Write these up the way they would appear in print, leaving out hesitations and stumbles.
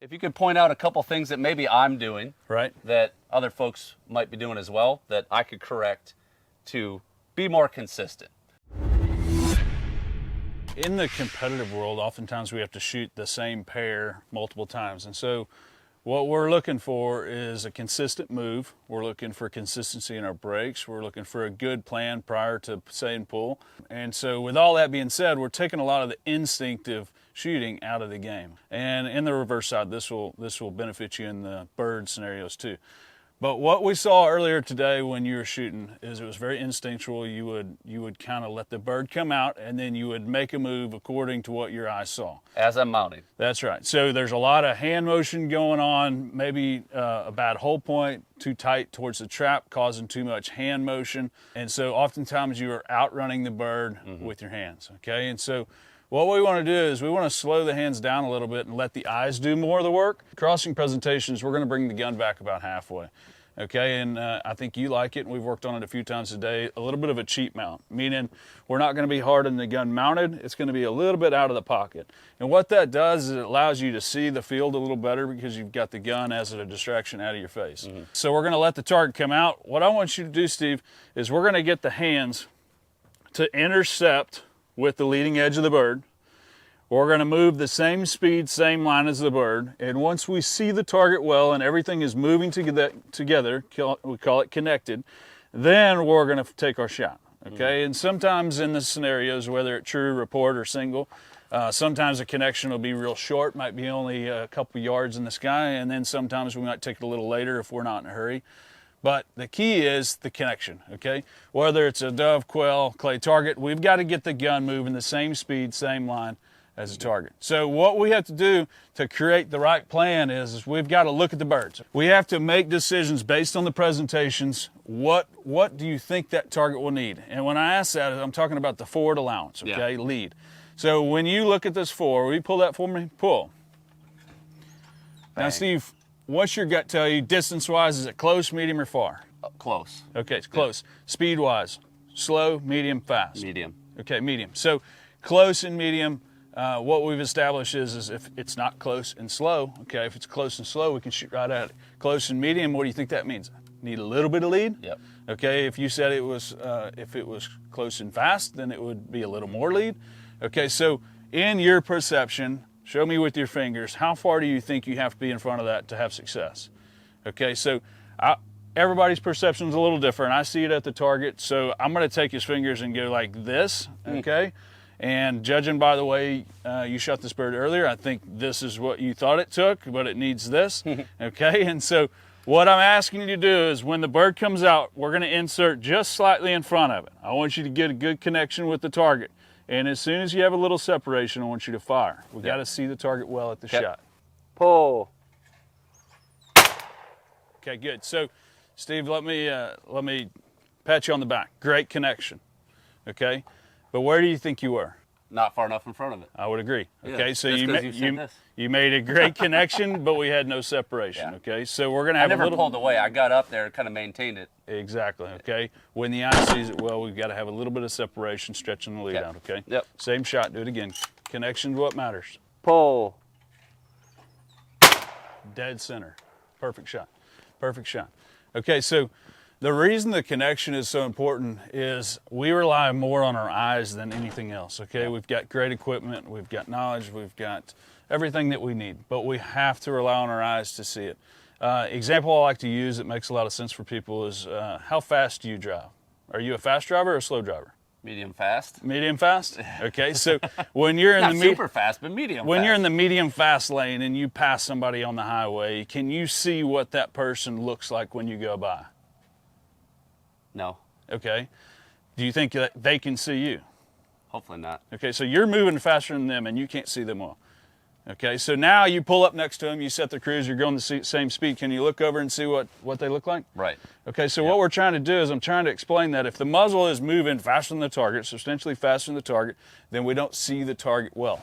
If you could point out a couple things that maybe I'm doing, right, that other folks might be doing as well, that I could correct to be more consistent. In the competitive world, oftentimes we have to shoot the same pair multiple times. And so what we're looking for is a consistent move. We're looking for consistency in our breaks. We're looking for a good plan prior to say and pull. And so with all that being said, we're taking a lot of the instinctive shooting out of the game. And in the reverse side, this will benefit you in the bird scenarios too. But what we saw earlier today when you were shooting is it was very instinctual. You would kind of let the bird come out, and then you would make a move according to what your eyes saw. As I'm mounting. That's right. So there's a lot of hand motion going on, maybe a bad hold point, too tight towards the trap, causing too much hand motion. And so oftentimes you are outrunning the bird with your hands, okay? And so what we want to do is we want to slow the hands down a little bit and let the eyes do more of the work. Crossing presentations, we're going to bring the gun back about halfway. Okay, and I think you like it, and we've worked on it a few times today, a little bit of a cheat mount, meaning we're not going to be hard on the gun mounted, it's going to be a little bit out of the pocket. And what that does is it allows you to see the field a little better because you've got the gun as a distraction out of your face. So we're going to let the target come out. What I want you to do, Steve, is we're going to get the hands to intercept with the leading edge of the bird. We're going to move the same speed, same line as the bird, and once we see the target well and everything is moving together, we call it connected, then we're going to take our shot, okay? And sometimes in the scenarios, whether it's true, report, or single, sometimes the connection will be real short, might be only a couple yards in the sky, and then sometimes we might take it a little later if we're not in a hurry. But the key is the connection, okay? Whether it's a dove, quail, clay target, we've got to get the gun moving the same speed, same line as a target. So what we have to do to create the right plan is we've got to look at the birds. We have to make decisions based on the presentations. What do you think that target will need? And when I ask that, I'm talking about the forward allowance, okay, lead. So when you look at this forward, we pull that for me, pull. Bang. Now, Steve, what's your gut tell you distance-wise? Is it close, medium, or far? Close. Okay, it's close. Speed-wise, slow, medium, fast? Medium. Okay, medium. So close and medium, what we've established is if it's not close and slow, okay, if it's close and slow, we can shoot right at it. Close and medium, what do you think that means? Need a little bit of lead? Yep. Okay, if you said it was, if it was close and fast, then it would be a little more lead. Okay, so in your perception, show me with your fingers, how far do you think you have to be in front of that to have success? Okay, so everybody's perception is a little different. I see it at the target, so I'm going to take his fingers and go like this, okay? And judging by the way you shot this bird earlier, I think this is what you thought it took, but it needs this, okay? And so what I'm asking you to do is when the bird comes out, we're going to insert just slightly in front of it. I want you to get a good connection with the target. And as soon as you have a little separation, I want you to fire. We've got to see the target well at the shot. Pull. Okay, good. So, Steve, let me pat you on the back. Great connection, okay? But where do you think you were? Not far enough in front of it. I would agree. Okay, Yeah, so you made a great connection, but we had no separation. Yeah. Okay, so we're gonna have I never a little. pulled away. I got up there and kind of maintained it. Exactly. Okay. When the eye sees it well, we've got to have a little bit of separation, stretching the lead out. Okay. Yep. Same shot. Do it again. Connection's what matters. Pull. Dead center. Perfect shot. Perfect shot. Okay, so the reason the connection is so important is we rely more on our eyes than anything else, okay? We've got great equipment, we've got knowledge, we've got everything that we need, but we have to rely on our eyes to see it. Example I like to use that makes a lot of sense for people is how fast do you drive? Are you a fast driver or a slow driver? Medium fast. Medium fast? Okay, so when you're in Not the super fast, but medium when fast. you're in the medium fast lane and you pass somebody on the highway, can you see what that person looks like when you go by? No. Okay. Do you think that they can see you? Hopefully not. Okay, so you're moving faster than them and you can't see them well. Okay, so now you pull up next to them, you set the cruise, you're going the same speed. Can you look over and see what they look like? Right. Okay, so what we're trying to do is I'm trying to explain that if the muzzle is moving faster than the target, substantially faster than the target, then we don't see the target well.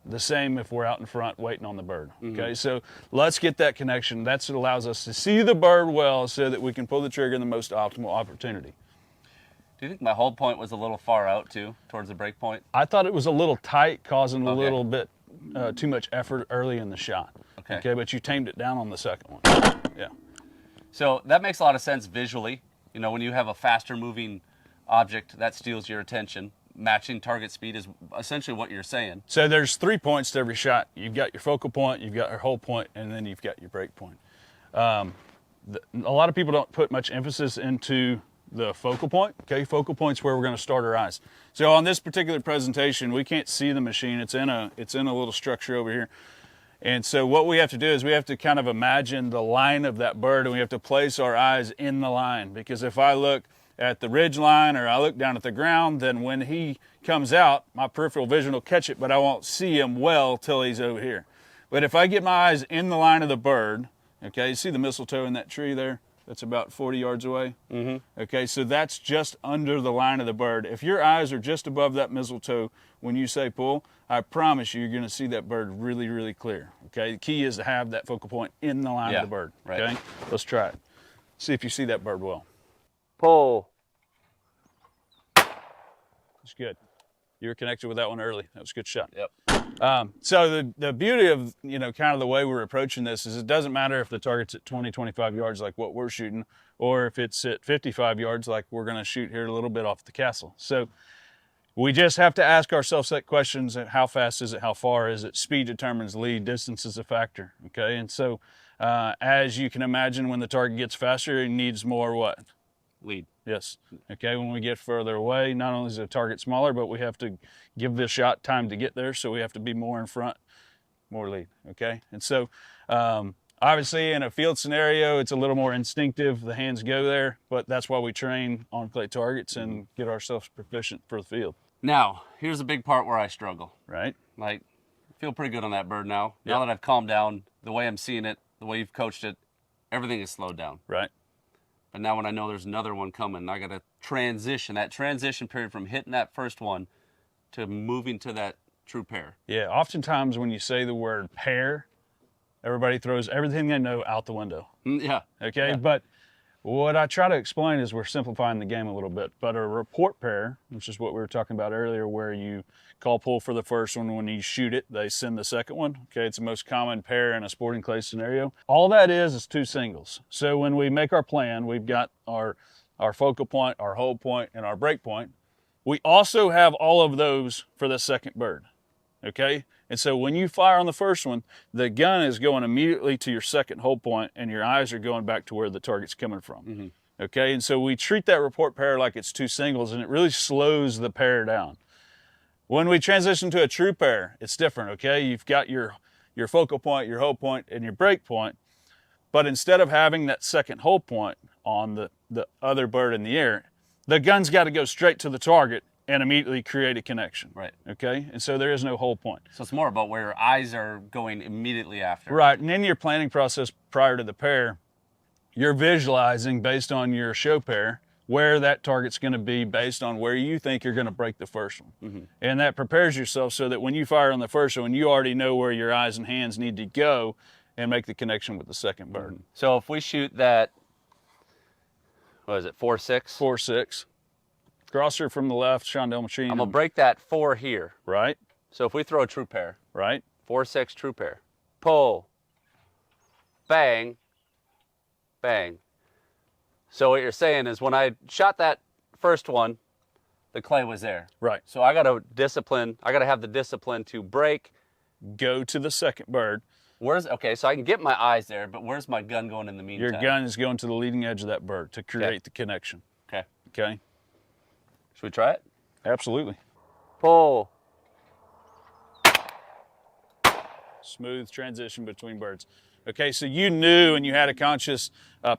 The same if we're out in front waiting on the bird. Okay, so let's get that connection. That's what allows us to see the bird well so that we can pull the trigger in the most optimal opportunity. Do you think my hold point was a little far out too, towards the break point? I thought it was a little tight, causing a little bit too much effort early in the shot. Okay. But you tamed it down on the second one. Yeah. So that makes a lot of sense visually. You know, when you have a faster moving object that steals your attention, matching target speed is essentially what you're saying. So there's 3 points to every shot. You've got your focal point, you've got your hold point, and then you've got your break point. A lot of people don't put much emphasis into the focal point. Okay, focal point's where we're going to start our eyes. So on this particular presentation, we can't see the machine. It's in a little structure over here. And so what we have to do is we have to kind of imagine the line of that bird, and we have to place our eyes in the line. Because if I look at the ridge line or I look down at the ground, then when he comes out, my peripheral vision will catch it, but I won't see him well till he's over here. But if I get my eyes in the line of the bird, okay, you see the mistletoe in that tree there? That's about 40 yards away. Mm-hmm. Okay, so that's just under the line of the bird. If your eyes are just above that mistletoe when you say pull, I promise you, you're going to see that bird really, really clear. Okay, the key is to have that focal point in the line of the bird. Right. Okay, let's try it. See if you see that bird well. Pull. That's good. You were connected with that one early. That was a good shot. Yep. So the beauty of, kind of the way we're approaching this is it doesn't matter if the target's at 20, 25 yards like what we're shooting, or if it's at 55 yards like we're going to shoot here a little bit off the castle. So we just have to ask ourselves that questions: how fast is it? How far is it? Speed determines lead. Distance is a factor. Okay. And so as you can imagine, when the target gets faster, it needs more what? Lead. Yes. Okay. When we get further away, not only is the target smaller, but we have to give the shot time to get there. So we have to be more in front, more lead. Okay. And so obviously in a field scenario, it's a little more instinctive. The hands go there, but that's why we train on clay targets and get ourselves proficient for the field. Now, here's a big part where I struggle. Right. Like, I feel pretty good on that bird now. Yep. Now that I've calmed down, the way I'm seeing it, the way you've coached it, everything is slowed down. Right. But now when I know there's another one coming, I got to transition, that transition period from hitting that first one to moving to that true pair. Yeah. Oftentimes when you say the word pair, everybody throws everything they know out the window. Yeah. Okay. Yeah. But what I try to explain is we're simplifying the game a little bit. But a report pair, which is what we were talking about earlier, where you call pull for the first one, when you shoot it, they send the second one. Okay, it's the most common pair in a sporting clay scenario. All that is two singles. So when we make our plan, we've got our focal point, our hold point, and our break point. We also have all of those for the second bird. Okay, and so when you fire on the first one, the gun is going immediately to your second hold point, and your eyes are going back to where the target's coming from. Mm-hmm. Okay, and so we treat that report pair like it's two singles, and it really slows the pair down. When we transition to a true pair, it's different. Okay, you've got your focal point, your hold point, and your break point, but instead of having that second hold point on the other bird in the air, the gun's got to go straight to the target and immediately create a connection. Right. Okay, and so there is no hold point. So it's more about where your eyes are going immediately after. Right, and in your planning process prior to the pair, you're visualizing based on your show pair where that target's going to be based on where you think you're going to break the first one. Mm-hmm. And that prepares yourself so that when you fire on the first one, you already know where your eyes and hands need to go and make the connection with the second bird. Mm-hmm. So if we shoot that, what is it, 4.6? 4.6. Grosser from the left, Shondell machine. I'm going to break that 4 here. Right. So if we throw a true pair. Right. 4.6 true pair. Pull. Bang. Bang. So what you're saying is when I shot that first one, the clay was there. Right. So I got to have the discipline to break. Go to the second bird. Okay, so I can get my eyes there, but where's my gun going in the meantime? Your gun is going to the leading edge of that bird to create the connection. Okay. Okay. Should we try it? Absolutely. Pull. Smooth transition between birds. Okay, so you knew and you had a conscious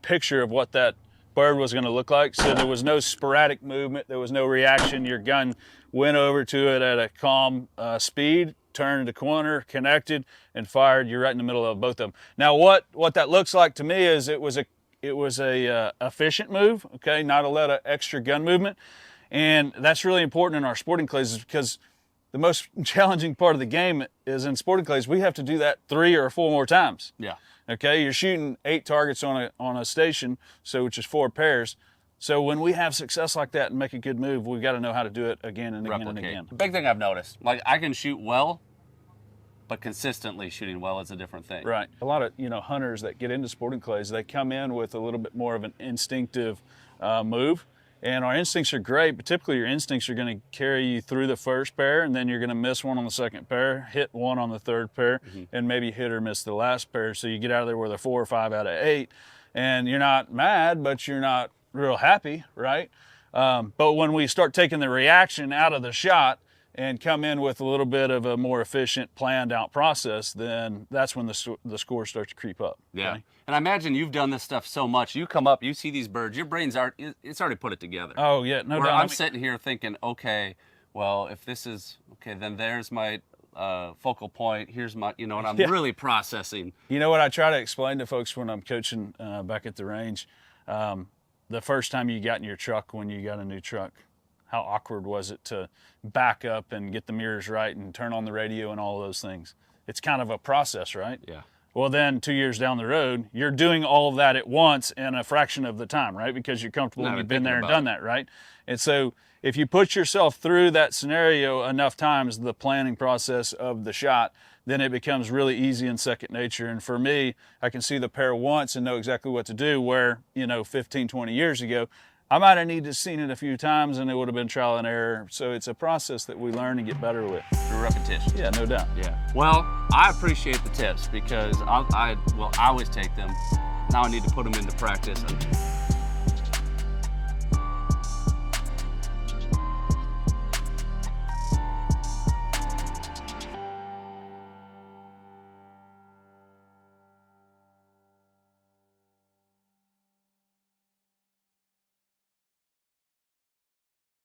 picture of what that bird was going to look like. So there was no sporadic movement. There was no reaction. Your gun went over to it at a calm speed, turned the corner, connected, and fired. You're right in the middle of both of them. Now, what that looks like to me is it was a efficient move. Okay, not a lot of extra gun movement, and that's really important in our sporting clays because the most challenging part of the game is in sporting clays, we have to do that 3 or 4 more times. Yeah. Okay, you're shooting 8 targets on a station, so which is 4 pairs. So when we have success like that and make a good move, we've got to know how to do it again and again and again. The big thing I've noticed, like I can shoot well But consistently shooting well is a different thing. Right. A lot of hunters that get into sporting clays, they come in with a little bit more of an instinctive move, and our instincts are great. But typically, your instincts are going to carry you through the first pair, and then you're going to miss one on the second pair, hit one on the third pair, and maybe hit or miss the last pair. So you get out of there with a 4 or 5 out of 8, and you're not mad, but you're not real happy, right? But when we start taking the reaction out of the shot and come in with a little bit of a more efficient, planned out process, then that's when the score starts to creep up. Yeah. Okay? And I imagine you've done this stuff so much. You come up, you see these birds, your brain's it's already put it together. Oh, yeah, no Where doubt. I'm sitting here thinking, okay, well, if this is, okay, then there's my focal point, here's my, and I'm really processing. You know what I try to explain to folks when I'm coaching back at the range? The first time you got in your truck when you got a new truck, how awkward was it to back up and get the mirrors right and turn on the radio and all those things? It's kind of a process, right? Yeah. Well, then 2 years down the road, you're doing all of that at once in a fraction of the time, right? Because you're comfortable and you've been there and done that, right? And so if you put yourself through that scenario enough times, the planning process of the shot, then it becomes really easy and second nature. And for me, I can see the pair once and know exactly what to do, where, 15, 20 years ago, I might have needed to seen it a few times and it would have been trial and error. So it's a process that we learn and get better with. Through repetition. Yeah, no doubt. Yeah. Well, I appreciate the tips because I always take them. Now I need to put them into practice. And